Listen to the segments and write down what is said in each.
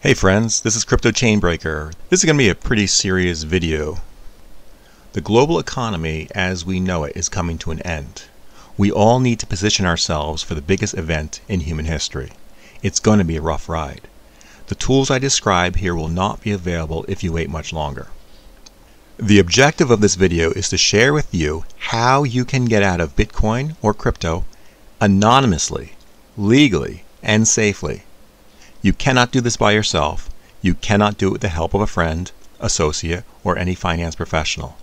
Hey friends, this is CryptoChainBreaker. This is going to be a pretty serious video. The global economy as we know it is coming to an end. We all need to position ourselves for the biggest event in human history. It's going to be a rough ride. The tools I describe here will not be available if you wait much longer. The objective of this video is to share with you how you can get out of Bitcoin or crypto anonymously, legally, and safely. You cannot do this by yourself. You cannot do it with the help of a friend, associate, or any finance professional.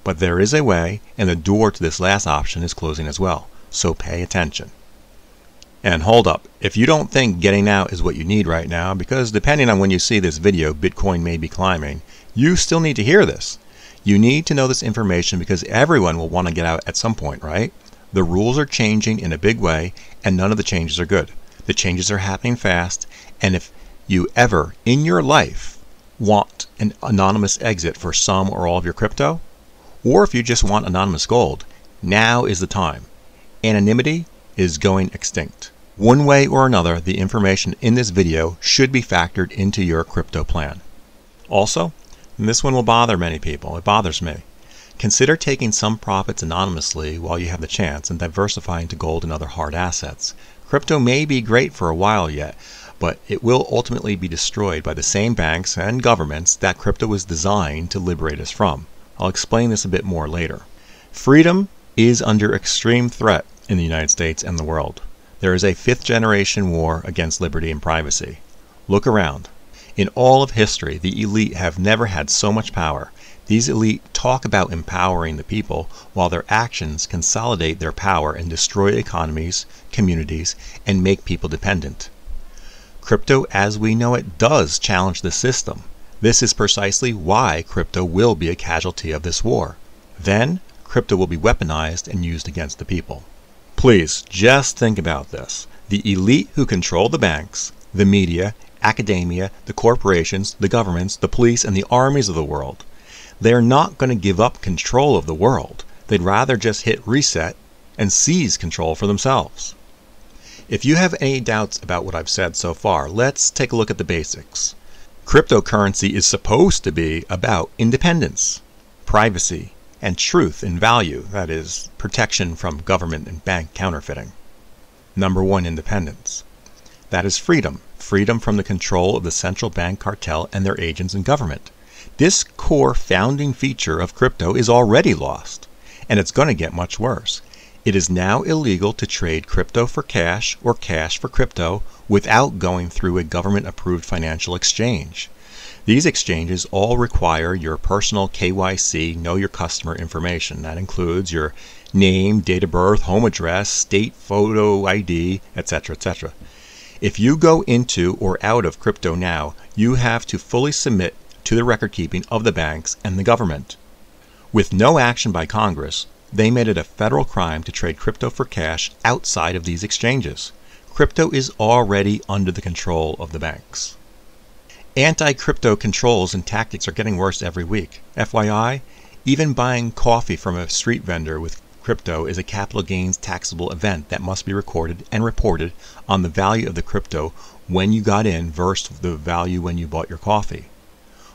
But there is a way, and the door to this last option is closing as well, so pay attention. And hold up, if you don't think getting out is what you need right now, because depending on when you see this video, Bitcoin may be climbing, you still need to hear this. You need to know this information because everyone will want to get out at some point, right? The rules are changing in a big way, and none of the changes are good. The changes are happening fast, and if you ever in your life want an anonymous exit for some or all of your crypto, or if you just want anonymous gold, now is the time. Anonymity is going extinct. One way or another, the information in this video should be factored into your crypto plan. Also, and this one will bother many people, it bothers me. Consider taking some profits anonymously while you have the chance and diversifying to gold and other hard assets. Crypto may be great for a while yet, but it will ultimately be destroyed by the same banks and governments that crypto was designed to liberate us from. I'll explain this a bit more later. Freedom is under extreme threat in the United States and the world. There is a fifth-generation war against liberty and privacy. Look around. In all of history, the elite have never had so much power. These elite talk about empowering the people while their actions consolidate their power and destroy economies, communities, and make people dependent. Crypto as we know it does challenge the system. This is precisely why crypto will be a casualty of this war. Then, crypto will be weaponized and used against the people. Please, just think about this. The elite who control the banks, the media, academia, the corporations, the governments, the police, and the armies of the world. They're not going to give up control of the world. They'd rather just hit reset and seize control for themselves. If you have any doubts about what I've said so far, let's take a look at the basics. Cryptocurrency is supposed to be about independence, privacy, and truth in value, that is, protection from government and bank counterfeiting. Number one, independence. That is freedom. Freedom from the control of the central bank cartel and their agents in government. This core founding feature of crypto is already lost, and it's going to get much worse. It is now illegal to trade crypto for cash or cash for crypto without going through a government-approved financial exchange. These exchanges all require your personal KYC, know your customer information. That includes your name, date of birth, home address, state photo ID, etc., etc. If you go into or out of crypto now, you have to fully submit to the record keeping of the banks and the government. With no action by Congress, they made it a federal crime to trade crypto for cash outside of these exchanges. Crypto is already under the control of the banks. Anti-crypto controls and tactics are getting worse every week. FYI, even buying coffee from a street vendor with crypto is a capital gains taxable event that must be recorded and reported on the value of the crypto when you got in versus the value when you bought your coffee.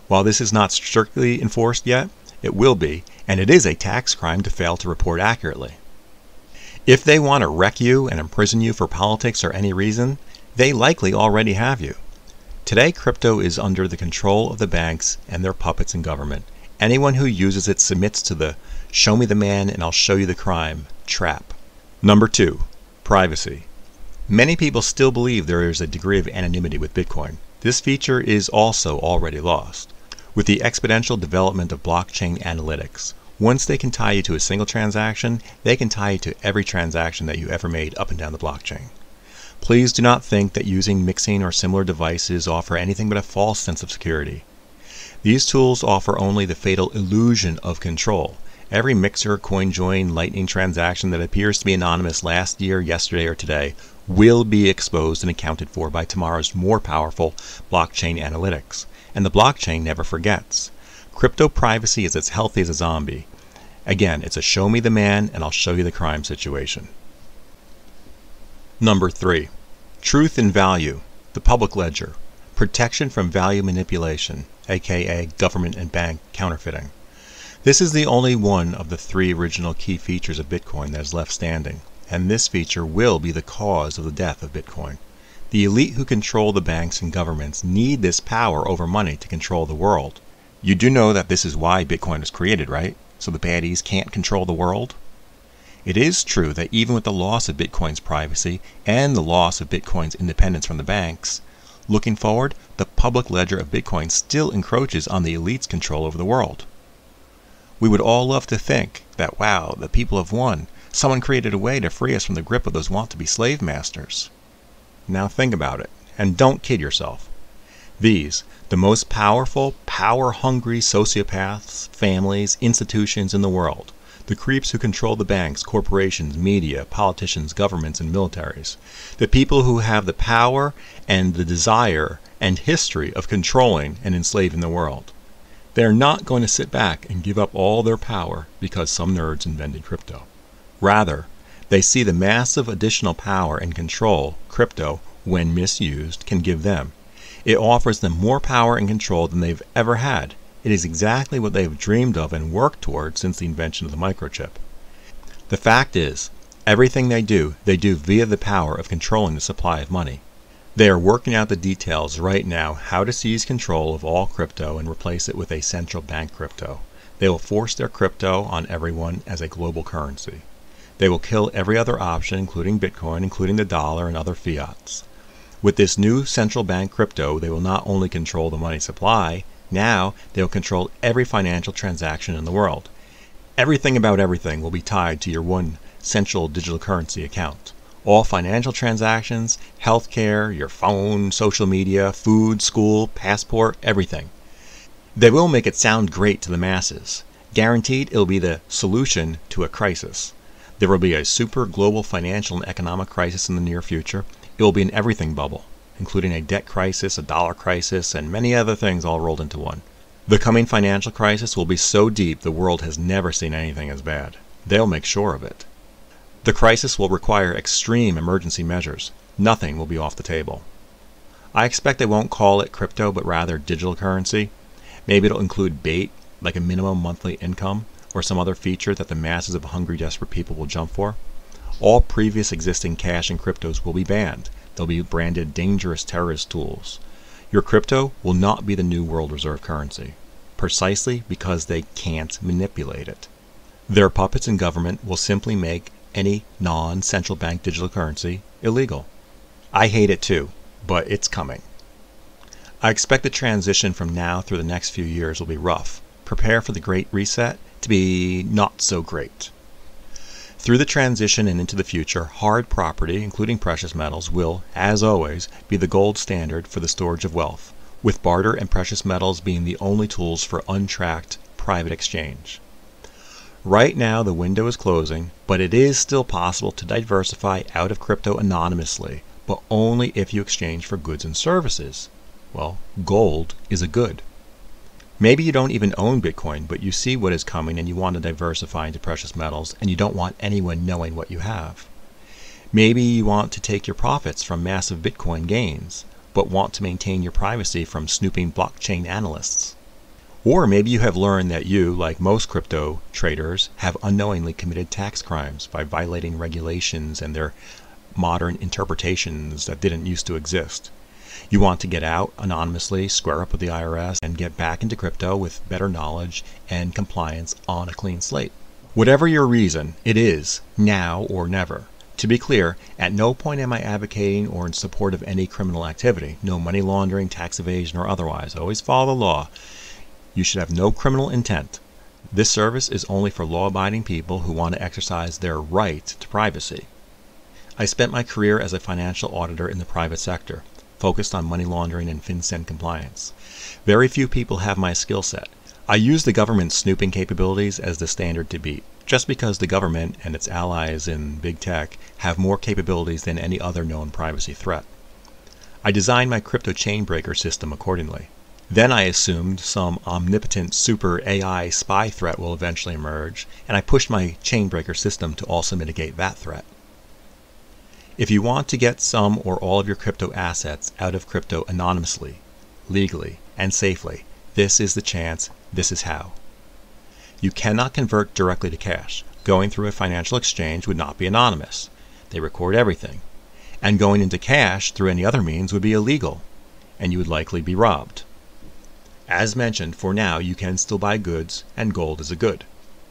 While this is not strictly enforced yet, it will be, and it is a tax crime to fail to report accurately. If they want to wreck you and imprison you for politics or any reason, they likely already have you. Today, crypto is under the control of the banks and their puppets in government. Anyone who uses it submits to the "show me the man and I'll show you the crime" trap. Number two, privacy. Many people still believe there is a degree of anonymity with Bitcoin. This feature is also already lost. With the exponential development of blockchain analytics, once they can tie you to a single transaction, they can tie you to every transaction that you ever made up and down the blockchain. Please do not think that using mixing or similar devices offer anything but a false sense of security. These tools offer only the fatal illusion of control. Every mixer, coin join, lightning transaction that appears to be anonymous last year, yesterday, or today will be exposed and accounted for by tomorrow's more powerful blockchain analytics. And the blockchain never forgets. Crypto privacy is as healthy as a zombie. Again, it's a show me the man and I'll show you the crime situation. Number 3. Truth and value. The public ledger. protection from value manipulation, aka government and bank counterfeiting. This is the only one of the 3 original key features of Bitcoin that is left standing, and this feature will be the cause of the death of Bitcoin. The elite who control the banks and governments need this power over money to control the world. You do know that this is why Bitcoin was created, right? So the baddies can't control the world? It is true that even with the loss of Bitcoin's privacy and the loss of Bitcoin's independence from the banks, looking forward, the public ledger of Bitcoin still encroaches on the elite's control over the world. We would all love to think that, wow, the people have won. Someone created a way to free us from the grip of those want-to-be slave masters. Now think about it, and don't kid yourself. These, the most powerful, power-hungry sociopaths, families, institutions in the world, the creeps who control the banks, corporations, media, politicians, governments, and militaries, the people who have the power and the desire and history of controlling and enslaving the world. They are not going to sit back and give up all their power because some nerds invented crypto. Rather, they see the massive additional power and control crypto, when misused, can give them. It offers them more power and control than they've ever had. It is exactly what they have dreamed of and worked towards since the invention of the microchip. The fact is, everything they do via the power of controlling the supply of money. They are working out the details right now how to seize control of all crypto and replace it with a central bank crypto. They will force their crypto on everyone as a global currency. They will kill every other option, including Bitcoin, including the dollar and other fiats. With this new central bank crypto, they will not only control the money supply, now they will control every financial transaction in the world. Everything about everything will be tied to your one central digital currency account. All financial transactions, healthcare, your phone, social media, food, school, passport, everything. They will make it sound great to the masses. Guaranteed it will be the solution to a crisis. There will be a super global financial and economic crisis in the near future. It will be an everything bubble, including a debt crisis, a dollar crisis, and many other things all rolled into one. The coming financial crisis will be so deep the world has never seen anything as bad. They'll make sure of it. The crisis will require extreme emergency measures. Nothing will be off the table. I expect they won't call it crypto, but rather digital currency. Maybe it'll include bait, like a minimum monthly income, or some other feature that the masses of hungry, desperate people will jump for. All previous existing cash and cryptos will be banned. They'll be branded dangerous terrorist tools. Your crypto will not be the new world reserve currency, precisely because they can't manipulate it. Their puppets in government will simply make any non-central bank digital currency illegal. I hate it too, but it's coming. I expect the transition from now through the next few years will be rough. Prepare for the Great Reset to be not so great. Through the transition and into the future, hard property, including precious metals, will, as always, be the gold standard for the storage of wealth, with barter and precious metals being the only tools for untracked private exchange. Right now the window is closing, but it is still possible to diversify out of crypto anonymously, but only if you exchange for goods and services. Well, gold is a good. Maybe you don't even own Bitcoin, but you see what is coming and you want to diversify into precious metals and you don't want anyone knowing what you have. Maybe you want to take your profits from massive Bitcoin gains, but want to maintain your privacy from snooping blockchain analysts. Or maybe you have learned that you, like most crypto traders, have unknowingly committed tax crimes by violating regulations and their modern interpretations that didn't used to exist. You want to get out anonymously, square up with the IRS, and get back into crypto with better knowledge and compliance on a clean slate. Whatever your reason, it is now or never. To be clear, at no point am I advocating or in support of any criminal activity. No money laundering, tax evasion, or otherwise. Always follow the law. You should have no criminal intent. This service is only for law-abiding people who want to exercise their right to privacy. I spent my career as a financial auditor in the private sector, focused on money laundering and FinCEN compliance. Very few people have my skill set. I use the government's snooping capabilities as the standard to beat, just because the government and its allies in big tech have more capabilities than any other known privacy threat. I designed my CryptoChainBreaker system accordingly. Then I assumed some omnipotent super AI spy threat will eventually emerge, and I pushed my Chainbreaker system to also mitigate that threat. If you want to get some or all of your crypto assets out of crypto anonymously, legally, and safely. This is the chance. This is how. You cannot convert directly to cash. Going through a financial exchange would not be anonymous. They record everything. And going into cash through any other means would be illegal, and you would likely be robbed. As mentioned, for now you can still buy goods, and gold is a good.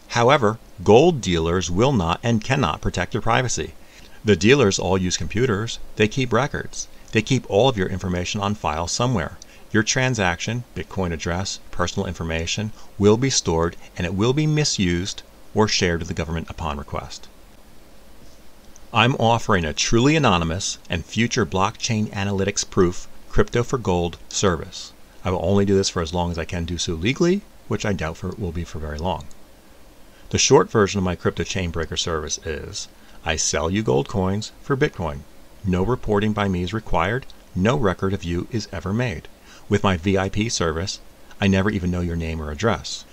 However, gold dealers will not and cannot protect your privacy. The dealers all use computers. They keep records. They keep all of your information on file somewhere. Your transaction, Bitcoin address, personal information will be stored, and it will be misused or shared with the government upon request. I'm offering a truly anonymous and future blockchain analytics proof crypto for gold service. I will only do this for as long as I can do so legally, which I doubt will be for very long. The short version of my CryptoChainBreaker service is, I sell you gold coins for Bitcoin. No reporting by me is required. No record of you is ever made. With my VIP service, I never even know your name or address.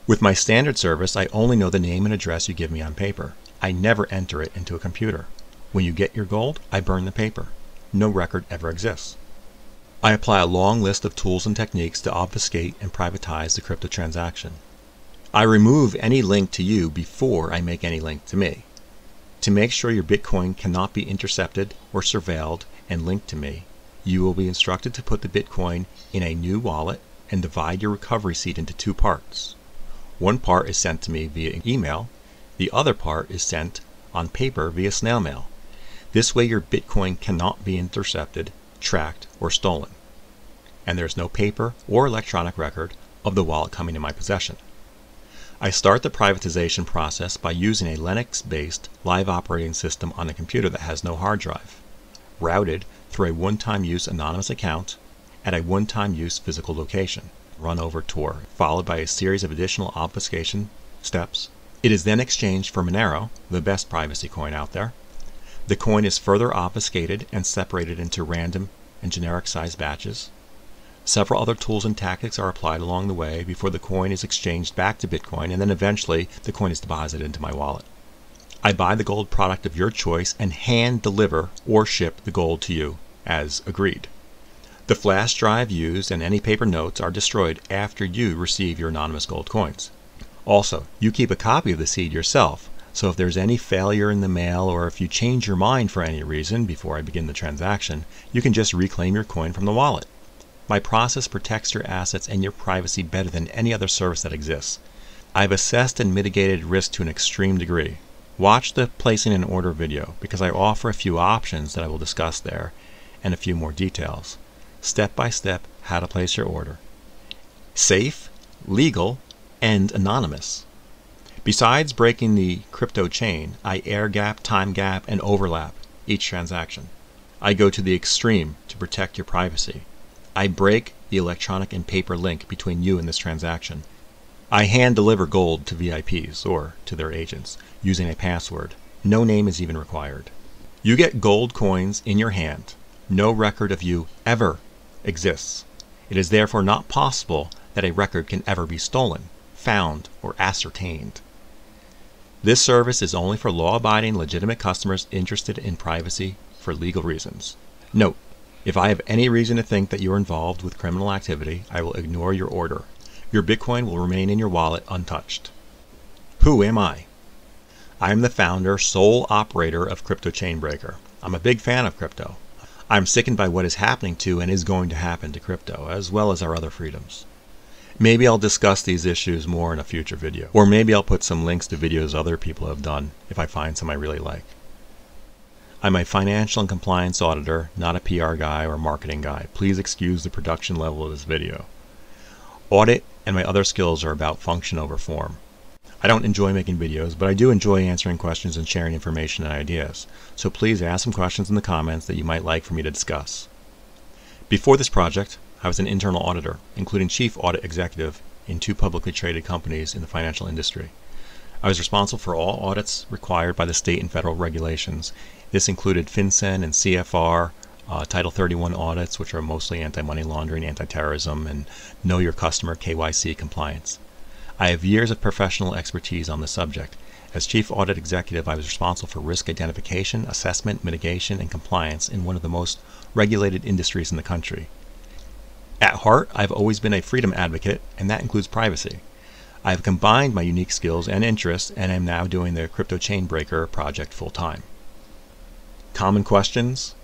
With my standard service, I only know the name and address you give me on paper. I never enter it into a computer. When you get your gold, I burn the paper. No record ever exists. I apply a long list of tools and techniques to obfuscate and privatize the crypto transaction. I remove any link to you before I make any link to me. To make sure your Bitcoin cannot be intercepted or surveilled and linked to me, you will be instructed to put the Bitcoin in a new wallet and divide your recovery seed into two parts. One part is sent to me via email. The other part is sent on paper via snail mail. This way your Bitcoin cannot be intercepted, tracked, or stolen. And there's no paper or electronic record of the wallet coming in my possession. I start the privatization process by using a Linux-based live operating system on a computer that has no hard drive, routed through a one-time use anonymous account at a one-time use physical location, run over Tor, followed by a series of additional obfuscation steps. It is then exchanged for Monero, the best privacy coin out there. The coin is further obfuscated and separated into random and generic sized batches. Several other tools and tactics are applied along the way before the coin is exchanged back to Bitcoin, and then eventually the coin is deposited into my wallet. I buy the gold product of your choice and hand deliver or ship the gold to you as agreed. The flash drive used and any paper notes are destroyed after you receive your anonymous gold coins. Also, you keep a copy of the seed yourself, so if there's any failure in the mail or if you change your mind for any reason before I begin the transaction, you can just reclaim your coin from the wallet. My process protects your assets and your privacy better than any other service that exists. I've assessed and mitigated risk to an extreme degree. Watch the placing an order video because I offer a few options that I will discuss there and a few more details. Step by step how to place your order. Safe, legal, and anonymous. Besides breaking the crypto chain, I air gap, time gap, and overlap each transaction. I go to the extreme to protect your privacy. I break the electronic and paper link between you and this transaction. I hand deliver gold to VIPs or to their agents using a password. No name is even required. You get gold coins in your hand. No record of you ever exists. It is therefore not possible that a record can ever be stolen, found, or ascertained. This service is only for law-abiding, legitimate customers interested in privacy for legal reasons. Note, if I have any reason to think that you are involved with criminal activity, I will ignore your order. Your Bitcoin will remain in your wallet untouched. Who am I? I am the founder, sole operator of CryptoChainBreaker. I'm a big fan of crypto. I'm sickened by what is happening to and is going to happen to crypto, as well as our other freedoms. Maybe I'll discuss these issues more in a future video, or maybe I'll put some links to videos other people have done if I find some I really like. I'm a financial and compliance auditor, not a PR guy or marketing guy. Please excuse the production level of this video. Audit and my other skills are about function over form. I don't enjoy making videos, but I do enjoy answering questions and sharing information and ideas. So please ask some questions in the comments that you might like for me to discuss. Before this project, I was an internal auditor, including chief audit executive in 2 publicly traded companies in the financial industry. I was responsible for all audits required by the state and federal regulations. This included FinCEN and CFR, Title 31 audits, which are mostly anti-money laundering, anti-terrorism, and Know Your Customer KYC compliance. I have years of professional expertise on the subject. As Chief Audit Executive, I was responsible for risk identification, assessment, mitigation, and compliance in one of the most regulated industries in the country. At heart, I've always been a freedom advocate, and that includes privacy. I've combined my unique skills and interests and am now doing the CryptoChainBreaker project full-time. Common questions?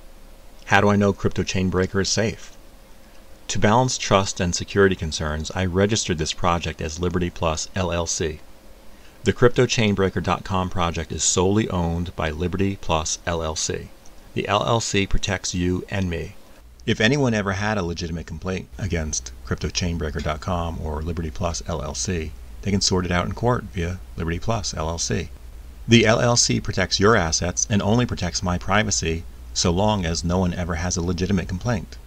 How do I know CryptoChainBreaker is safe? To balance trust and security concerns, I registered this project as Liberty Plus LLC. The CryptoChainBreaker.com project is solely owned by Liberty Plus LLC. The LLC protects you and me. If anyone ever had a legitimate complaint against CryptoChainBreaker.com or Liberty Plus LLC, they can sort it out in court via Liberty Plus LLC. The LLC protects your assets and only protects my privacy so long as no one ever has a legitimate complaint.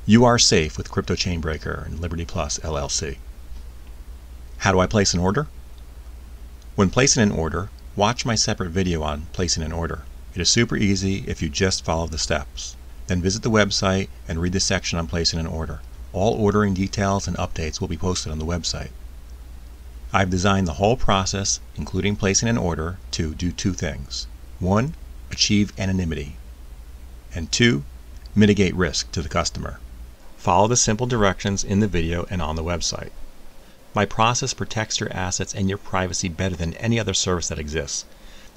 You are safe with CryptoChainBreaker and Liberty Plus LLC. How do I place an order? When placing an order, watch my separate video on placing an order. It is super easy if you just follow the steps. Then visit the website and read the section on placing an order. All ordering details and updates will be posted on the website. I've designed the whole process, including placing an order, to do two things. 1. Achieve anonymity. And 2. Mitigate risk to the customer. Follow the simple directions in the video and on the website. My process protects your assets and your privacy better than any other service that exists.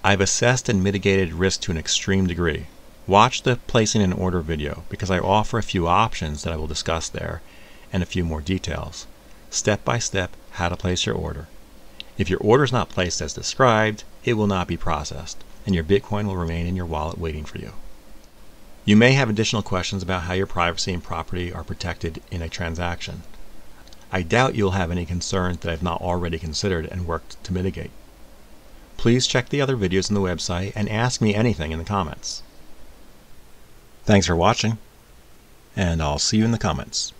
I've assessed and mitigated risk to an extreme degree. Watch the placing an order video because I offer a few options that I will discuss there and a few more details. Step by step, how to place your order. If your order is not placed as described, it will not be processed, and your Bitcoin will remain in your wallet waiting for you. You may have additional questions about how your privacy and property are protected in a transaction. I doubt you'll have any concerns that I've not already considered and worked to mitigate. Please check the other videos on the website and ask me anything in the comments. Thanks for watching, and I'll see you in the comments.